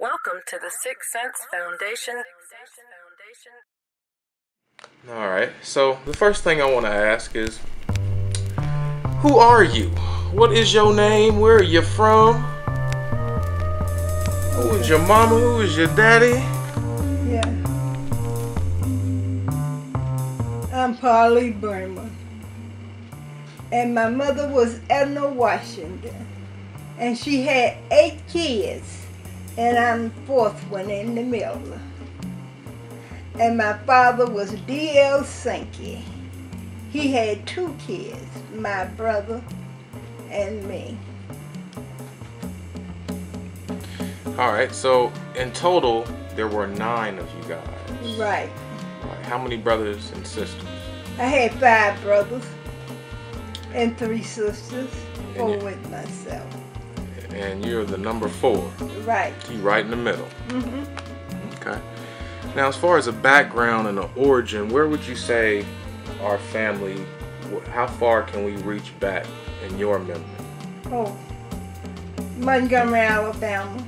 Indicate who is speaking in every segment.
Speaker 1: Welcome to the Sixth Sense Foundation.
Speaker 2: Alright, so the first thing I want to ask is, who are you? What is your name? Where are you from? Who is your mama? Who is your daddy?
Speaker 3: Yeah. I'm Polly Burma. And my mother was Edna Washington. And she had 8 kids. And I'm the 4th one in the middle. And my father was D.L. Sankey. He had 2 kids, my brother and me.
Speaker 2: Alright, so in total, there were 9 of you guys.
Speaker 3: Right.
Speaker 2: How many brothers and sisters?
Speaker 3: I had 5 brothers and 3 sisters, 4 with myself.
Speaker 2: And you're the number 4.
Speaker 3: Right.
Speaker 2: You right in the middle.
Speaker 3: Mm-hmm.
Speaker 2: Okay. Now, as far as a background and an origin, where would you say our family, how far can we reach back in your memory?
Speaker 3: Oh, Montgomery, Alabama.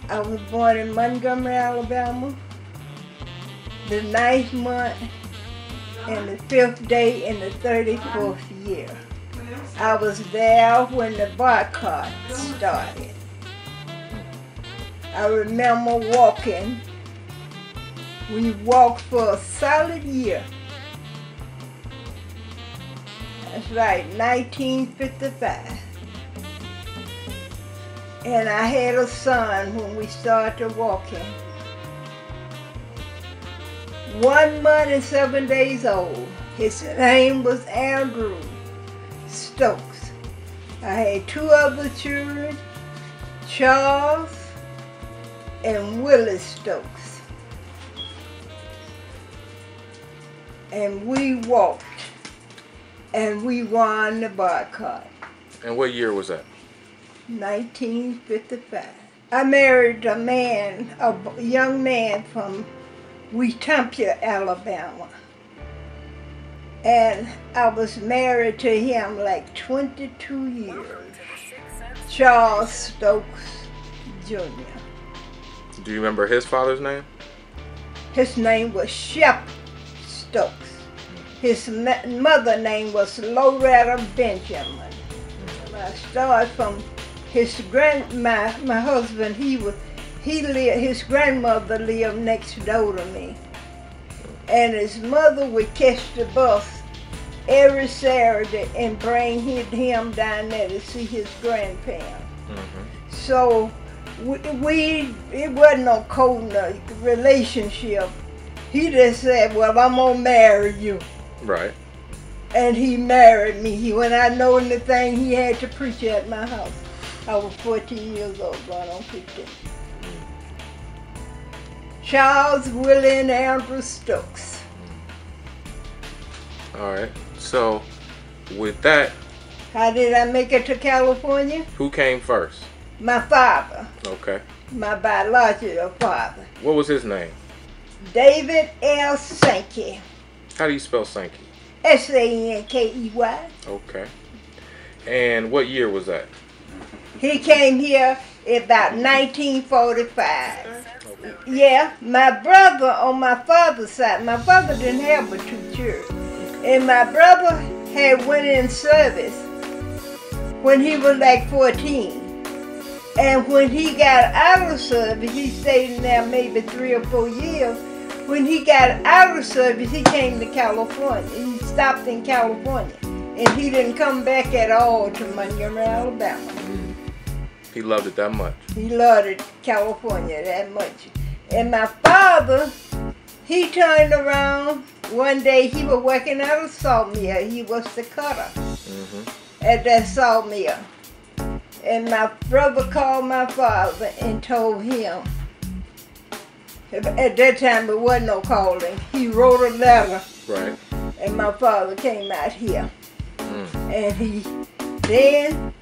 Speaker 3: I was born in Montgomery, Alabama, the 9th month and the 5th day in the 34th year. I was there when the boycott started. I remember walking. We walked for a solid year. That's right, 1955. And I had a son when we started walking. 1 month and 7 days old. His name was Andrew Stokes. I had 2 other children, Charles and Willis Stokes. And we walked and we won the boycott.
Speaker 2: And what year was that?
Speaker 3: 1955. I married a man, a young man from Wetumpka, Alabama. And I was married to him like 22 years. Charles Stokes Jr.
Speaker 2: Do you remember his father's name?
Speaker 3: His name was Shep Stokes. His mother's name was Loretta Benjamin. I started from his my husband. His grandmother lived next door to me. And his mother would catch the bus every Saturday and bring him down there to see his grandparents. Mm-hmm. So it wasn't no cold relationship. He just said, well, I'm gonna marry you.
Speaker 2: Right.
Speaker 3: And he married me. When I know anything, he had to preach at my house. I was 14 years old, going on 15. Charles, Willie, and Andrew Stokes.
Speaker 2: All right. So, with that,
Speaker 3: how did I make it to California?
Speaker 2: Who came first?
Speaker 3: My father.
Speaker 2: Okay.
Speaker 3: My biological father.
Speaker 2: What was his name?
Speaker 3: David L. Sankey.
Speaker 2: How do you spell Sankey?
Speaker 3: S-A-N-K-E-Y.
Speaker 2: Okay. And what year was that?
Speaker 3: He came here about 1945. Yeah, my brother on my father's side, my father didn't have but 2 children. And my brother had went in service when he was like 14. And when he got out of service, he stayed in there maybe 3 or 4 years. When he got out of service, he came to California. He stopped in California. And he didn't come back at all to Montgomery, Alabama.
Speaker 2: He loved it that much.
Speaker 3: He loved it, California that much. And my father, he turned around one day. He was working at a sawmill. He was the cutter at that sawmill. And my brother called my father and told him. At that time, there wasn't no calling. He wrote a letter.
Speaker 2: Right.
Speaker 3: And my father came out here. And then,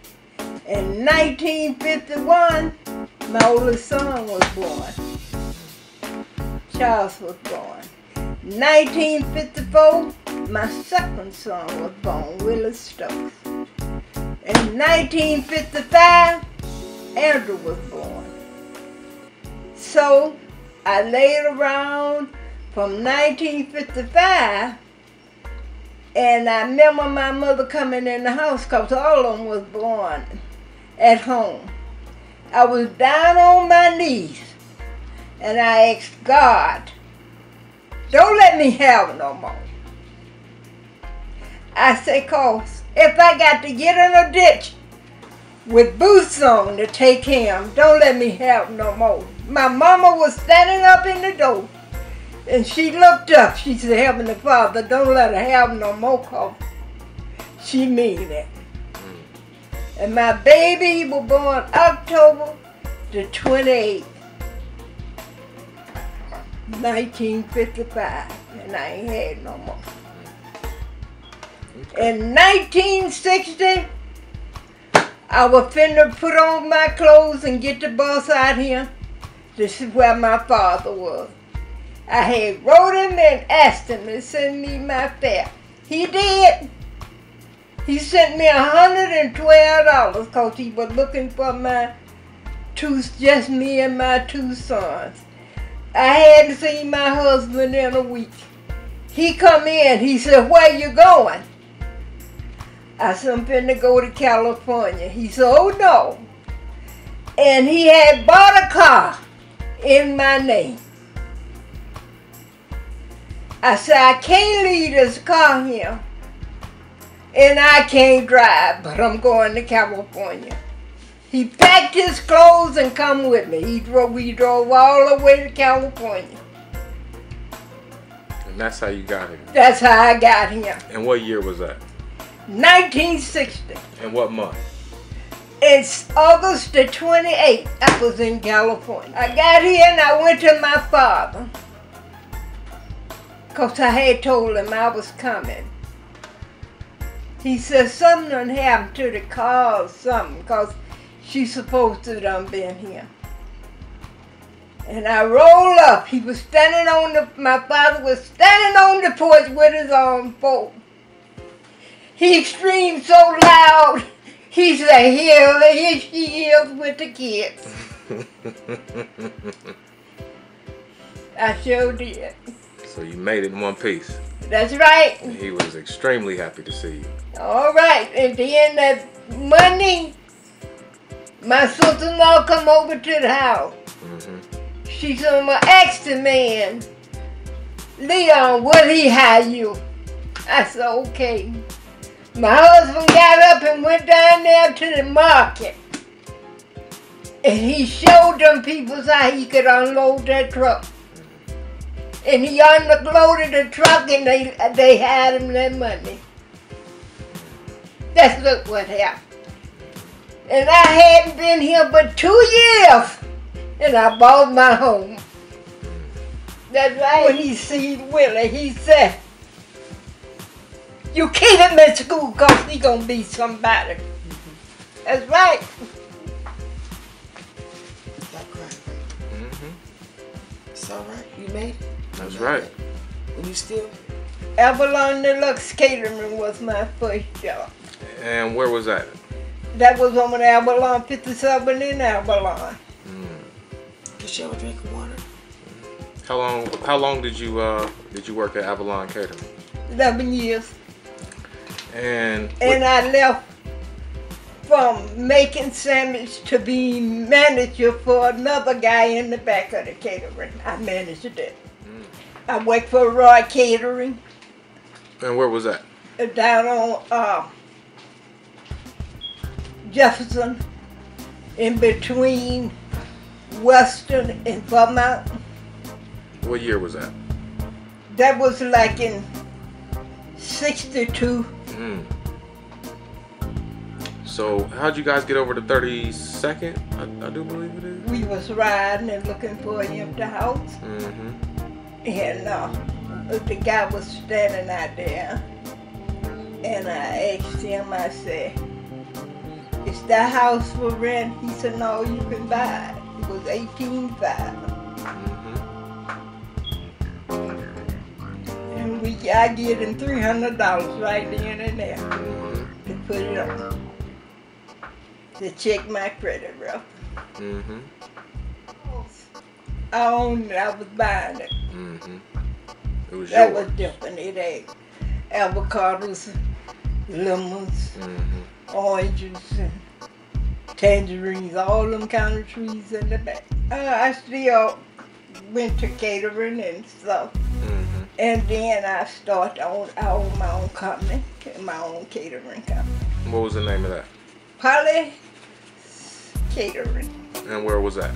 Speaker 3: in 1951, my oldest son was born. Charles was born. 1954, my second son was born, Willis Stokes. In 1955, Andrew was born. So I laid around from 1955, and I remember my mother coming in the house because all of them was born at home. I was down on my knees, and I asked God, don't let me have no more. I said, cause if I got to get in a ditch with boots on to take him, don't let me have no more. My mama was standing up in the door, and she looked up. She said, Heavenly Father, don't let her have no more, cause she mean it. And my baby was born October the 28th, 1955, and I ain't had no more. In 1960, I was finna put on my clothes and get the bus out here. This is where my father was. I had wrote him and asked him to send me my fare. He did. He sent me $112 because he was looking for just me and my two sons. I hadn't seen my husband in a week. He come in, he said, where you going? I said, I'm finna go to California. He said, oh no. And he had bought a car in my name. I said, I can't leave this car here. And I can't drive, but I'm going to California. He packed his clothes and come with me. We drove all the way to California.
Speaker 2: And that's how you got here?
Speaker 3: That's how I got here.
Speaker 2: And what year was that?
Speaker 3: 1960.
Speaker 2: And what month?
Speaker 3: It's August the 28th. I was in California. I got here and I went to my father, because I had told him I was coming. He said something done happened to the car or something, because she's supposed to done been here. And I rolled up. He was standing my father was standing on the porch with his arm folded. He screamed so loud, he said, here she is with the kids. I sure did.
Speaker 2: So you made it in one piece.
Speaker 3: That's right.
Speaker 2: And he was extremely happy to see you.
Speaker 3: All right. And then that Monday, my sister-in-law come over to the house. She said, I'm going to ask the man, Leon, will he hire you? I said, okay. My husband got up and went down there to the market. And he showed them people how he could unload that truck. And he unloaded the truck and they had him their money. That's what happened. And I hadn't been here but 2 years. And I bought my home. That's right. When he seen Willie, he said, you keep him in school because he's going to be somebody. That's right.
Speaker 4: It's all right. You made it.
Speaker 2: That's right.
Speaker 4: And you still?
Speaker 3: Avalon Deluxe Catering was my first job.
Speaker 2: And where was that?
Speaker 3: That was on Avalon 57 in Avalon.
Speaker 4: Did you have a drink of water?
Speaker 2: How long did you work at Avalon Catering?
Speaker 3: 11 years.
Speaker 2: And
Speaker 3: I left from making sandwich to be manager for another guy in the back of the catering. I managed it. I worked for Roy Catering.
Speaker 2: And where was that?
Speaker 3: Down on Jefferson, in between Western and Vermont.
Speaker 2: What year was that?
Speaker 3: That was like in 62.
Speaker 2: So how'd you guys get over to 32nd? I do believe it is.
Speaker 3: We was riding and looking for an empty house. And the guy was standing out there. And I asked him, I said, is that house for rent? He said, no, you can buy it. It was $18,500. And I gave him $300 right then and there to put it on, to check my credit record. I owned it. I was buying it.
Speaker 2: It was
Speaker 3: That
Speaker 2: yours.
Speaker 3: was different. It had avocados, lemons, oranges, and tangerines, all them kind of trees in the back. I still went to catering and stuff. And then I started I own my own company, my own catering company.
Speaker 2: What was the name of that?
Speaker 3: POLLY Catering.
Speaker 2: And where was that?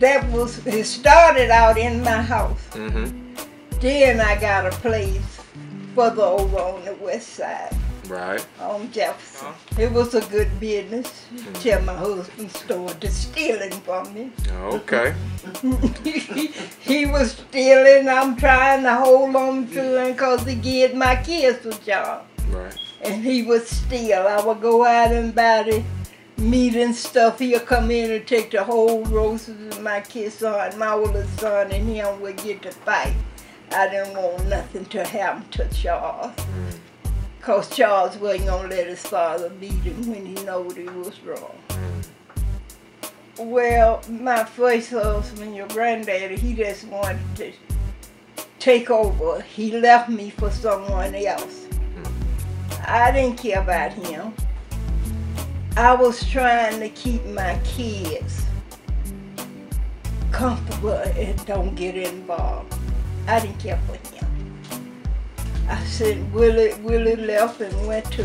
Speaker 3: It started out in my house. Then I got a place further over on the west side.
Speaker 2: Right.
Speaker 3: On Jefferson. It was a good business till my husband started stealing from me.
Speaker 2: Okay.
Speaker 3: He was stealing. I'm trying to hold on to him because he gave my kids a job.
Speaker 2: Right.
Speaker 3: And he would steal. I would go out and buy the meat and stuff. He'll come in and take the whole roasts, and my kid's son, my oldest son, and him would get to fight. I didn't want nothing to happen to Charles. Because Charles wasn't going to let his father beat him when he knew he was wrong. Well, my first husband, your granddaddy, he just wanted to take over. He left me for someone else. I didn't care about him. I was trying to keep my kids comfortable and don't get involved. I didn't care for him. I said, Willie left and went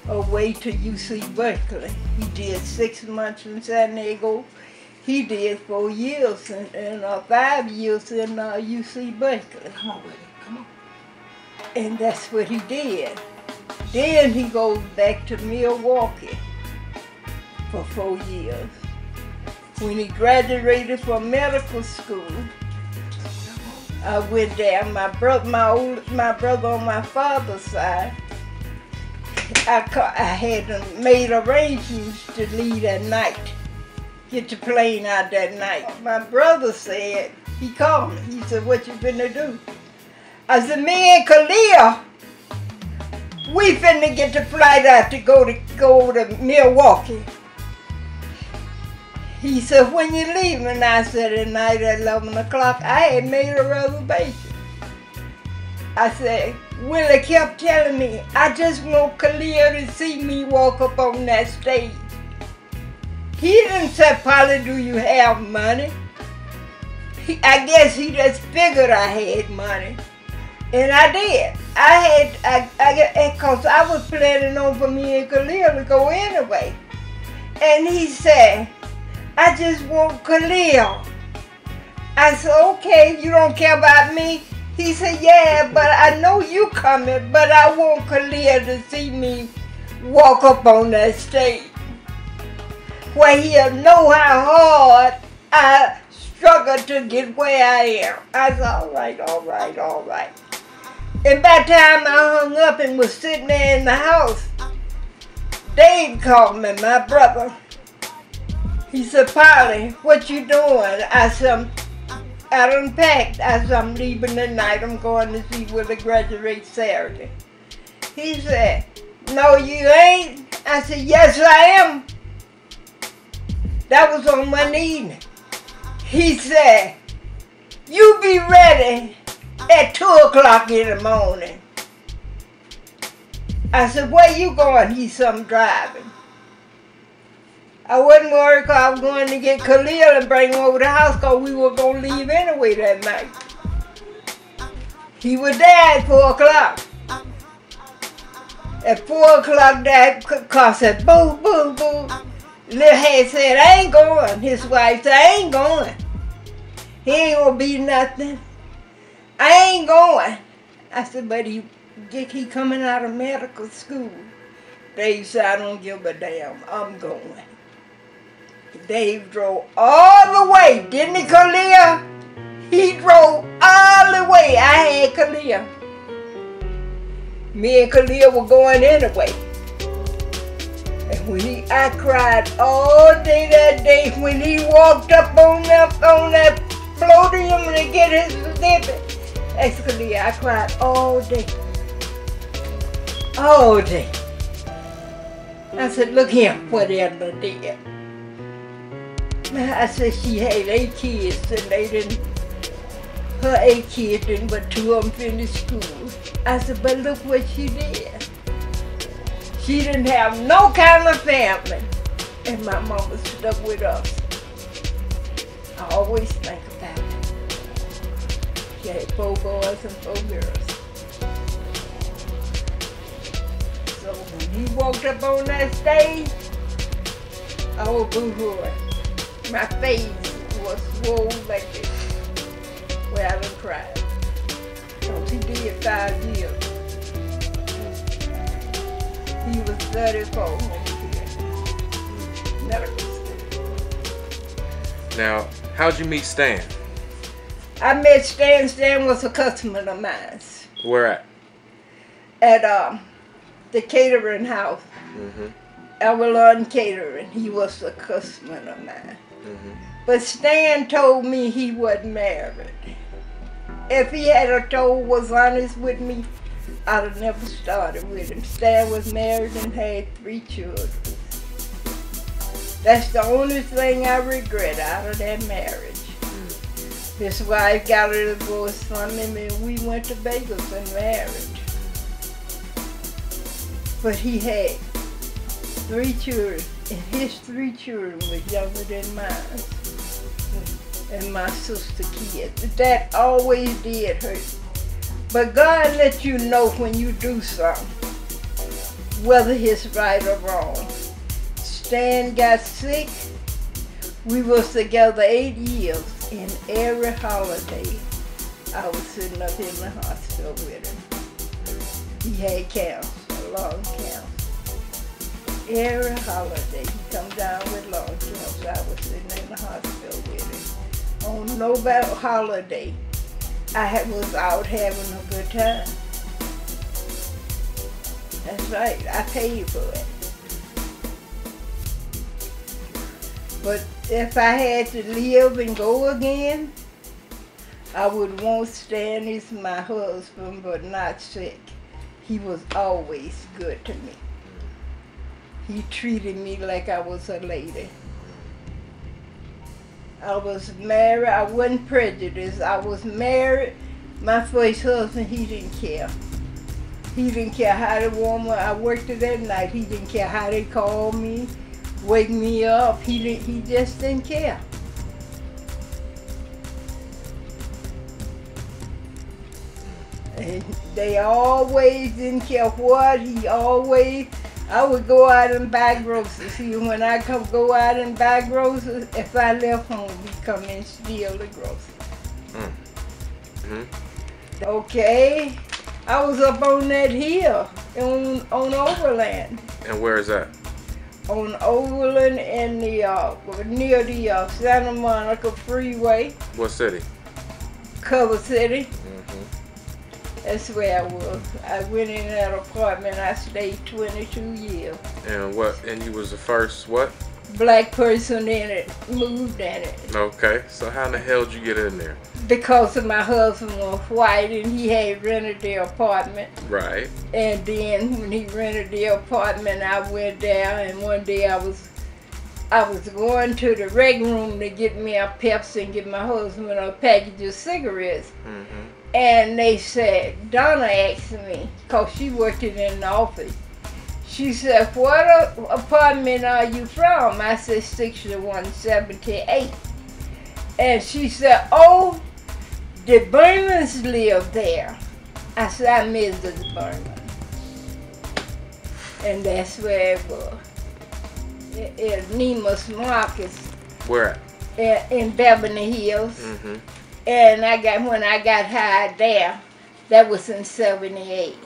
Speaker 3: away to UC Berkeley. He did 6 months in San Diego. He did 4 years and 5 years in UC Berkeley.
Speaker 4: Come on, baby. Come on.
Speaker 3: And that's what he did. Then he goes back to Milwaukee for 4 years. When he graduated from medical school, I went there. My brother on my father's side, I had made arrangements to leave at night, get the plane out that night. My brother said, he called me. He said, "What you finna do?" I said, "Me and Khalil, we finna get the flight out to go to Milwaukee." He said, "When you leaving?" I said, "At night at 11 o'clock. I had made a reservation. I said, Willie kept telling me, "I just want Khalil to see me walk up on that stage." He didn't say, "Polly, do you have money?" I guess he just figured I had money. And I did. Because I was planning on for me and Khalil to go anyway. And he said, "I just want Khalil." I said, "Okay, you don't care about me?" He said, "Yeah, but I know you coming, but I want Khalil to see me walk up on that stage where he'll know how hard I struggled to get where I am." I said, all right. And by the time I hung up and was sitting there in the house, Dave called me, my brother. He said, "Polly, what you doing?" I said, "I done packed." I said, "I'm leaving tonight. I'm going to see Willie graduate Saturday." He said, "No, you ain't." I said, "Yes, I am." That was on Monday evening. He said, "You be ready at 2 o'clock in the morning." I said, "Where you going?" He said, "I'm driving." I wasn't worried because I was going to get Khalil and bring him over to the house because we were going to leave anyway that night. He was there at 4 o'clock. At 4 o'clock, that car said, "Boo, boo, boo." Little head said, "I ain't going." His wife said, "I ain't going. He ain't going to be nothing. I ain't going." I said, "But he coming out of medical school." Dave said, "I don't give a damn. I'm going." Dave drove all the way, didn't he, Khalil? He drove all the way. I had Khalil. Me and Khalil were going anyway. And when I cried all day that day when he walked up on that podium to get his certificate. That's Khalil. I cried all day. All day. I said, "Look here, what Edna did. I said she had 8 kids and they didn't, her 8 kids didn't, but 2 of them finished school. I said, but look what she did. She didn't have no kind of family. And my mama stuck with us. I always think about it. She had 4 boys and 4 girls. So when he walked up on that stage, oh boo-hoo, my face was swole like this. Well, I done cried. Because he did 5 years. He was 34 when he did medical school.
Speaker 2: Now, how'd you meet Stan?
Speaker 3: I met Stan. Stan was a customer of mine.
Speaker 2: Where at?
Speaker 3: At the catering house.
Speaker 2: Mm-hmm.
Speaker 3: Avalon Catering. He was a customer of mine.
Speaker 2: Mm-hmm.
Speaker 3: But Stan told me he wasn't married. If he had was honest with me, I'd have never started with him. Stan was married and had 3 children. That's the only thing I regret out of that marriage. His wife got a divorce from him and we went to Vegas and married. But he had 3 children, and his 3 children were younger than mine. And my sister kids. That always did hurt. But God let you know when you do something, whether it's right or wrong. Stan got sick. We was together 8 years, and every holiday I was sitting up in the hospital with him. He had cancer, lung cancer. Every holiday he come down with lung cancer. I was sitting in the hospital with him. On no holiday, I was out having a good time. That's right, I paid for it. But if I had to live and go again, I would want Stan as my husband, but not sick. He was always good to me. He treated me like I was a lady. I was married, I wasn't prejudiced. I was married. My first husband, he didn't care. He didn't care how the woman, I worked it at night, he didn't care how they called me, wake me up, he just didn't care. And they always didn't care what, I would go out and buy groceries. See, when I go out and buy groceries, if I left home, he'd come and steal the groceries.
Speaker 2: Mm-hmm.
Speaker 3: Okay, I was up on that hill on Overland.
Speaker 2: And where is that?
Speaker 3: On Overland in the near the Santa Monica Freeway.
Speaker 2: What city?
Speaker 3: Culver City.
Speaker 2: Mm-hmm.
Speaker 3: That's where I was. I went in that apartment. I stayed 22 years.
Speaker 2: And what? And you was the first what?
Speaker 3: Black person in it, moved in it.
Speaker 2: Okay. So how in the hell did you get in there?
Speaker 3: Because of my husband was white and he had rented the apartment.
Speaker 2: Right.
Speaker 3: And then when he rented the apartment, I went there, and one day I was going to the rec room to get me a Pepsi and get my husband a package of cigarettes.
Speaker 2: Mm-hmm.
Speaker 3: And they said, Donna asked me, because she worked in the office, she said, what apartment are you from? I said, 6178. And she said, oh, the Burmans live there. I said, I miss the Burmans. And that's where it was. At Nemus Marcus.
Speaker 2: Where at?
Speaker 3: In Beverly Hills.
Speaker 2: Mm-hmm.
Speaker 3: And when I got hired there, that was in 78.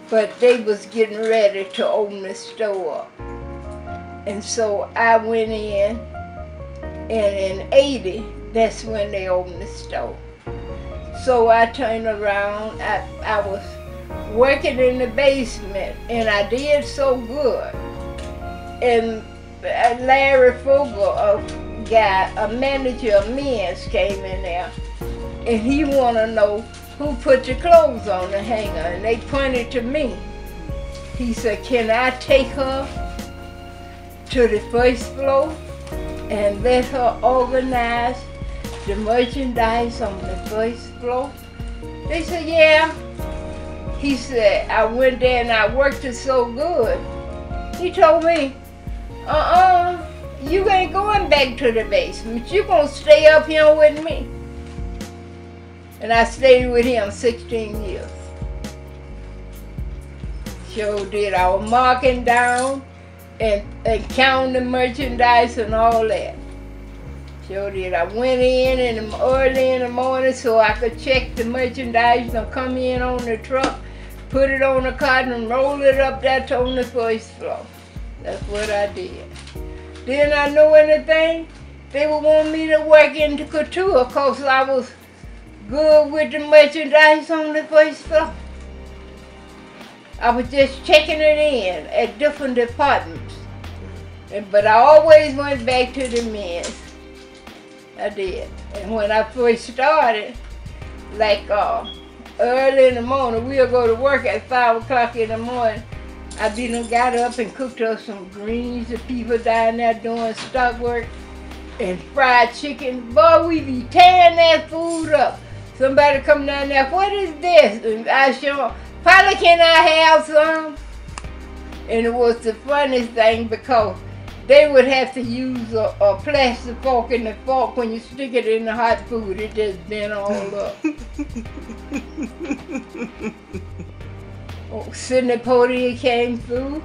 Speaker 3: But they was getting ready to open the store. And so I went in, and in 80, that's when they opened the store. So I turned around, I was working in the basement, and I did so good. And Larry Fogel, a manager of men's, came in there, and he wanted to know who put the clothes on the hanger, and they pointed to me. He said, can I take her to the first floor and let her organize the merchandise on the first floor? They said, yeah. He said, I went there and I worked it so good. He told me, you ain't going back to the basement. You gonna stay up here with me. And I stayed with him 16 years. Sure did. I was marking down and counting the merchandise and all that. Sure did. I went in early in the morning so I could check the merchandise and come in on the truck, put it on the cart and roll it up there on the first floor. That's what I did. Didn't I know anything? They would want me to work into couture because I was good with the merchandise on the first floor. I was just checking it in at different departments. But I always went back to the men's. I did. And when I first started, like early in the morning, we'll go to work at 5 o'clock in the morning. I done got up and cooked up some greens. The people down there doing stock work and fried chicken. Boy, we be tearing that food up. Somebody come down there, what is this? And I show them, Polly, can I have some? And it was the funniest thing because they would have to use a plastic fork, and the fork, when you stick it in the hot food, it just bent all up. Sidney Poitier came through,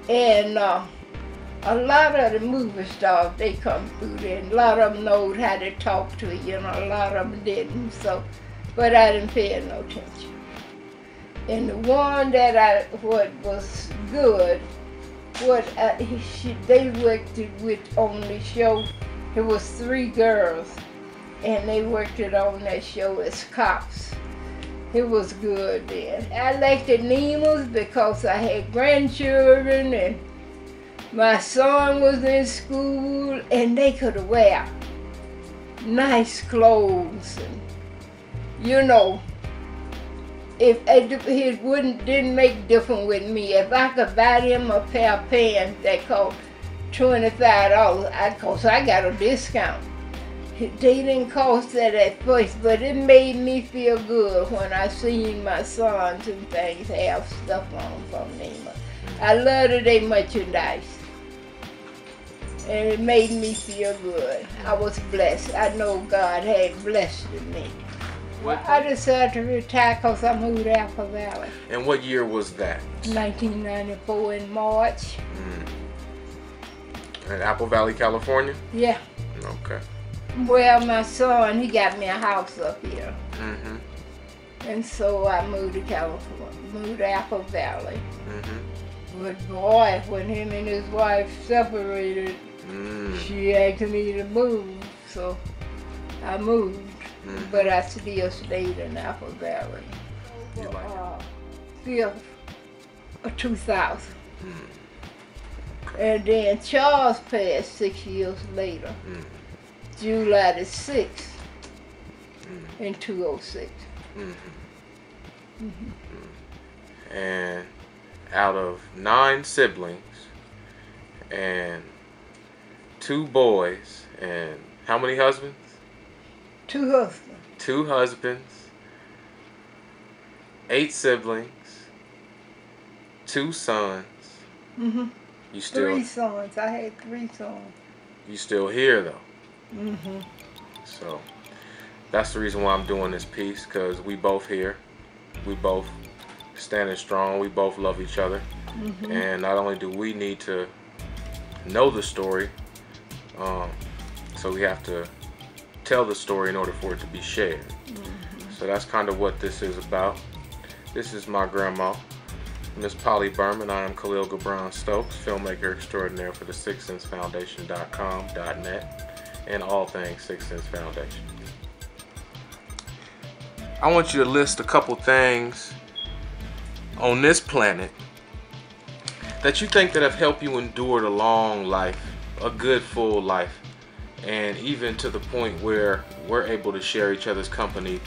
Speaker 3: and a lot of the movie stars, they come through there, and a lot of them knowed how to talk to you, and a lot of them didn't, so, but I didn't pay no attention. And the one that what was good, they worked it with on the show, it was 3 girls, and they worked it on that show as cops. It was good then. I liked the Nemas because I had grandchildren and my son was in school and they could wear nice clothes. And, you know, if it didn't make difference with me. If I could buy them a pair of pants that cost $25, cause I got a discount. They didn't cost that at first, but it made me feel good when I seen my sons and things have stuff on from them. I loved their merchandise, and it made me feel good. I was blessed. I know God had blessed me. I decided to retire because I moved to Apple Valley.
Speaker 2: And what year was that?
Speaker 3: 1994 in March.
Speaker 2: In Apple Valley, California?
Speaker 3: Yeah.
Speaker 2: Okay.
Speaker 3: Well, my son, he got me a house up here. And so I moved to California, moved to Apple Valley. But boy, when him and his wife separated, she asked me to move, so I moved. But I still stayed in Apple Valley.
Speaker 2: You like
Speaker 3: it? 5th of 2000. And then Charles passed 6 years later. July the 6th in 2006.
Speaker 2: And out of 9 siblings and 2 boys and how many husbands?
Speaker 3: 2 husbands.
Speaker 2: 2 husbands, 8 siblings, 2 sons. You still
Speaker 3: 3 sons. I had 3 sons.
Speaker 2: You still here though. So that's the reason why I'm doing this piece, because we both here, we both standing strong, we both love each other, and not only do we need to know the story, so we have to tell the story in order for it to be shared. So that's kind of what this is about. This is my grandma, Miss Polly Berman. I am Khalil Gibran Stokes, filmmaker extraordinaire for the sixsensefoundation.com.net and all things Sixth Sense Foundation. I want you to list a couple things on this planet that you think that have helped you endure a long life, a good full life, and even to the point where we're able to share each other's company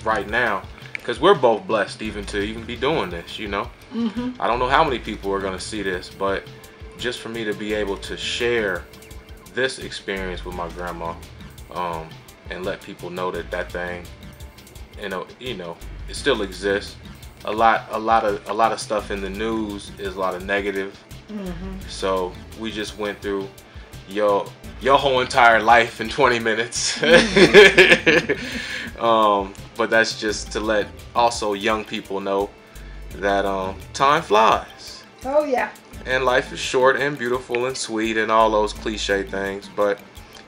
Speaker 2: right now, because we're both blessed even to be doing this, you know. I don't know how many people are going to see this, but just for me to be able to share this experience with my grandma, and let people know that that thing, you know, it still exists. A lot of stuff in the news is a lot of negative. So we just went through your whole entire life in 20 minutes. But that's just to let also young people know that time flies.
Speaker 3: Oh yeah.
Speaker 2: And life is short and beautiful and sweet and all those cliche things, but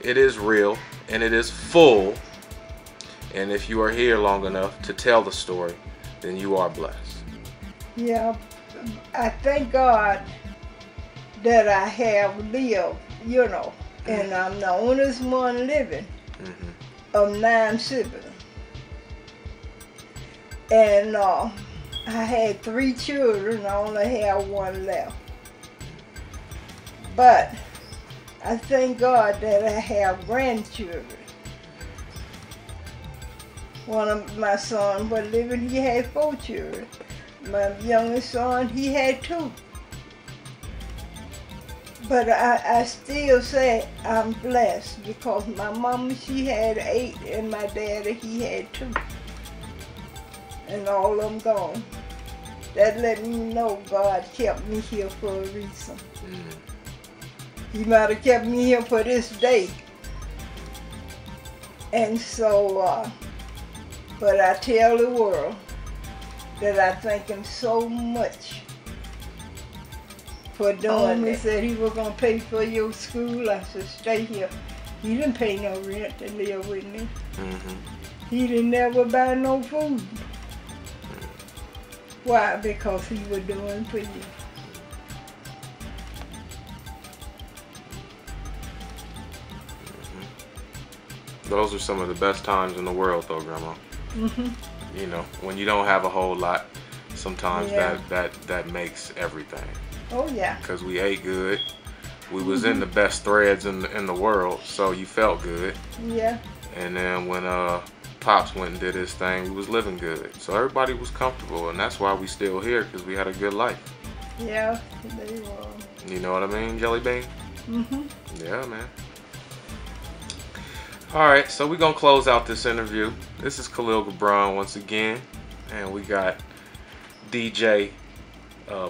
Speaker 2: it is real and it is full. And if you are here long enough to tell the story, then you are blessed.
Speaker 3: Yeah, I thank God that I have lived, you know, and I'm the only one living of 9 siblings. And I had 3 children, I only have 1 left. But I thank God that I have grandchildren. One of my sons was living, he had 4 children. My youngest son, he had 2. But I still say I'm blessed because my mama, she had 8 and my daddy, he had 2. And all of them gone. That let me know God kept me here for a reason. He might have kept me here for this day. And so, but I tell the world that I thank him so much for doing it. He said he was going to pay for your school. I said, stay here. He didn't pay no rent to live with me. He didn't never buy no food. Why? Because he was doing for you.
Speaker 2: Those are some of the best times in the world, though, Grandma. You know, when you don't have a whole lot, sometimes that makes everything.
Speaker 3: Oh yeah.
Speaker 2: Because we ate good, we was in the best threads in the world, so you felt good.
Speaker 3: Yeah.
Speaker 2: And then when Pops went and did his thing, we was living good, so everybody was comfortable, and that's why we still here, because we had a good life.
Speaker 3: Yeah, they were.
Speaker 2: You know what I mean, Jelly Bean? Yeah, man. Alright, so we're going to close out this interview. This is Khalil Gibran once again. And we got DJ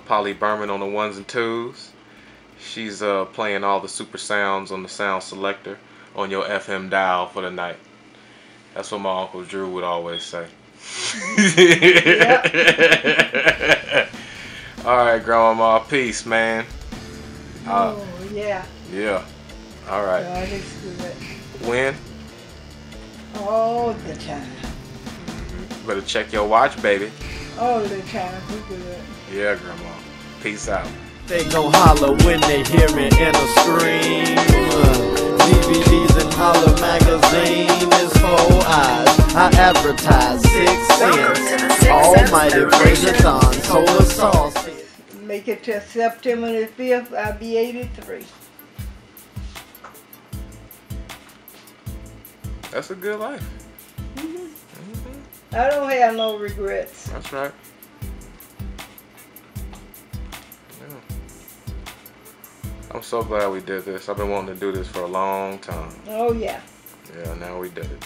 Speaker 2: Polly Berman on the 1s and 2s. She's playing all the super sounds on the sound selector on your FM dial for the night. That's what my Uncle Drew would always say. Alright, Grandma, peace, man.
Speaker 3: Oh, yeah.
Speaker 2: Yeah. Alright.
Speaker 3: God is good.
Speaker 2: When?
Speaker 3: All the time.
Speaker 2: Better check your watch, baby.
Speaker 3: All the time. We're good.
Speaker 2: Yeah, Grandma. Peace out.
Speaker 5: They gon' holler when they hear it in a scream. DVDs and holler magazine is 4 eyes. I advertise 6 cents. Almighty Praise-a-thon, solar sauce.
Speaker 3: Make it till September the 5th, I'll be 83.
Speaker 2: That's a good life.
Speaker 3: I don't have no regrets.
Speaker 2: That's right. Yeah. I'm so glad we did this. I've been wanting to do this for a long time.
Speaker 3: Oh, yeah.
Speaker 2: Yeah, now we did it.